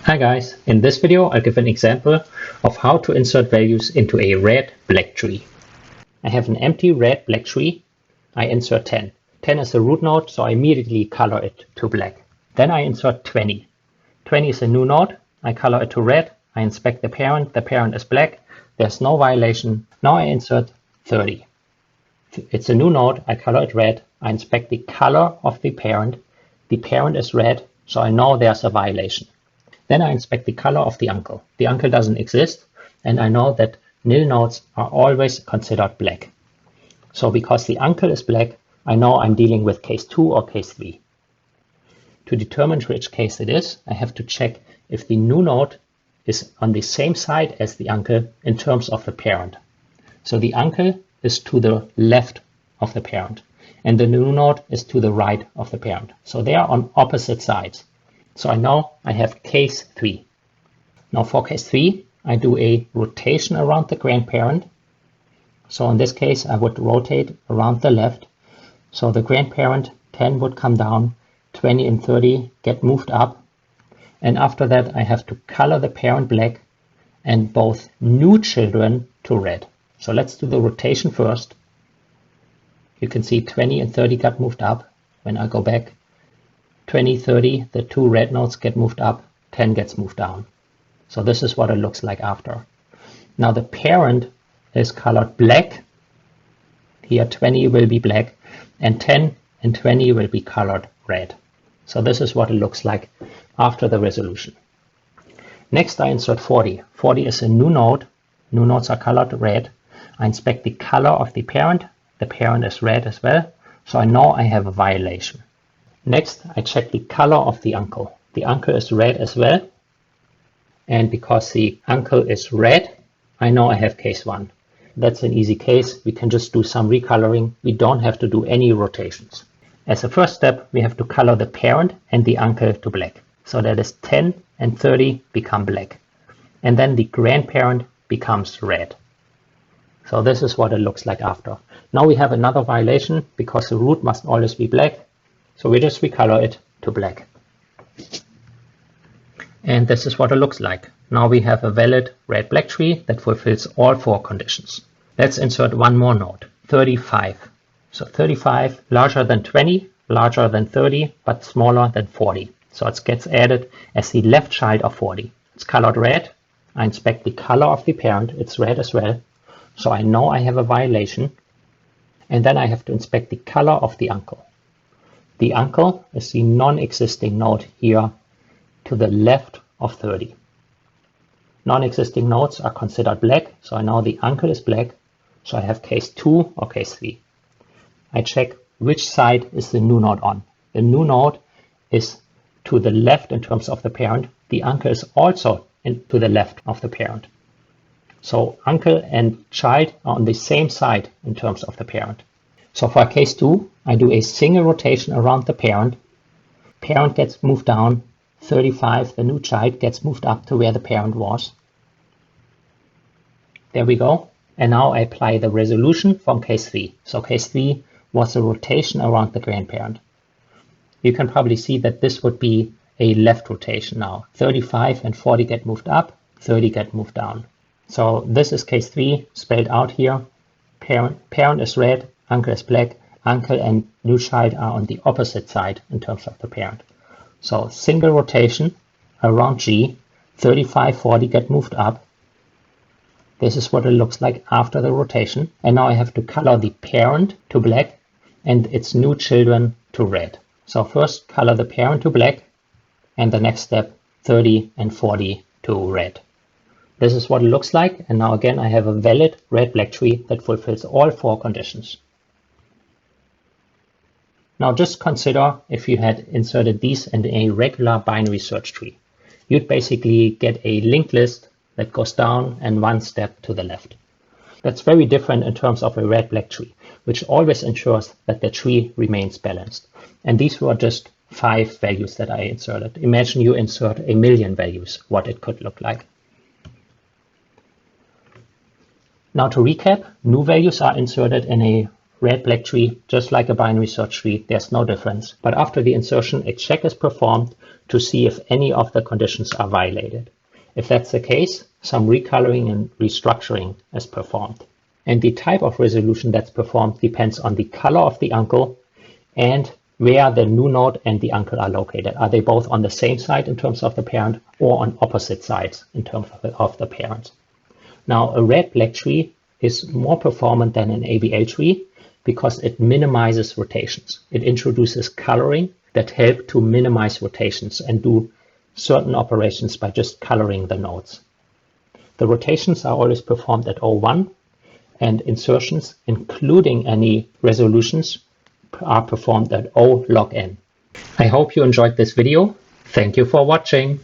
Hi guys, in this video I'll give an example of how to insert values into a red-black tree. I have an empty red-black tree. I insert 10. 10 is a root node, so I immediately color it to black. Then I insert 20. 20 is a new node. I color it to red. I inspect the parent is black. There's no violation. Now I insert 30. It's a new node. I color it red. I inspect the color of the parent. The parent is red, so I know there's a violation. Then I inspect the color of the uncle. The uncle doesn't exist, and I know that nil nodes are always considered black. So because the uncle is black, I know I'm dealing with case 2 or case 3. To determine which case it is, I have to check if the new node is on the same side as the uncle in terms of the parent. So the uncle is to the left of the parent, and the new node is to the right of the parent. So they are on opposite sides. So I know I have case 3. Now for case 3, I do a rotation around the grandparent. So in this case, I would rotate around the left. So the grandparent 10 would come down, 20 and 30 get moved up. And after that, I have to color the parent black and both new children to red. So let's do the rotation first. You can see 20 and 30 got moved up. When I go back, 20, 30, the two red nodes get moved up, 10 gets moved down. So this is what it looks like after. Now the parent is colored black. Here 20 will be black, and 10 and 20 will be colored red. So this is what it looks like after the resolution. Next I insert 40. 40 is a new node. New nodes are colored red. I inspect the color of the parent. The parent is red as well, so I know I have a violation. Next, I check the color of the uncle. The uncle is red as well. And because the uncle is red, I know I have case 1. That's an easy case. We can just do some recoloring. We don't have to do any rotations. As a first step, we have to color the parent and the uncle to black. So that is 10 and 30 become black. And then the grandparent becomes red. So this is what it looks like after. Now we have another violation because the root must always be black. So we just recolor it to black. And this is what it looks like. Now we have a valid red-black tree that fulfills all 4 conditions. Let's insert one more node, 35. So 35 larger than 20, larger than 30, but smaller than 40. So it gets added as the left child of 40. It's colored red. I inspect the color of the parent. It's red as well. So I know I have a violation. And then I have to inspect the color of the uncle. The uncle is the non-existing node here to the left of 30. Non-existing nodes are considered black, so I know the uncle is black, so I have case 2 or case 3. I check which side is the new node on. The new node is to the left in terms of the parent. The uncle is also to the left of the parent. So uncle and child are on the same side in terms of the parent. So for case 2, I do a single rotation around the parent. Parent gets moved down. 35, the new child, gets moved up to where the parent was. There we go. And now I apply the resolution from case 3. So case 3 was a rotation around the grandparent. You can probably see that this would be a left rotation now. 35 and 40 get moved up, 30 get moved down. So this is case 3 spelled out here. Parent is red, uncle is black. Uncle and new child are on the opposite side in terms of the parent. So single rotation around G, 35, 40 get moved up. This is what it looks like after the rotation. And now I have to color the parent to black and its new children to red. So first color the parent to black, and the next step 30 and 40 to red. This is what it looks like. And now again I have a valid red-black tree that fulfills all 4 conditions. Now just consider if you had inserted these in a regular binary search tree. You'd basically get a linked list that goes down and 1 step to the left. That's very different in terms of a red-black tree, which always ensures that the tree remains balanced. And these were just 5 values that I inserted. Imagine you insert 1,000,000 values, what it could look like. Now to recap, new values are inserted in a red black tree, just like a binary search tree, there's no difference. But after the insertion, a check is performed to see if any of the conditions are violated. If that's the case, some recoloring and restructuring is performed. And the type of resolution that's performed depends on the color of the uncle and where the new node and the uncle are located. Are they both on the same side in terms of the parent or on opposite sides in terms of the parent? Now, a red-black tree is more performant than an ABL tree because it minimizes rotations. It introduces coloring that help to minimize rotations and do certain operations by just coloring the nodes. The rotations are always performed at O1, and insertions, including any resolutions, are performed at O log n. I hope you enjoyed this video. Thank you for watching.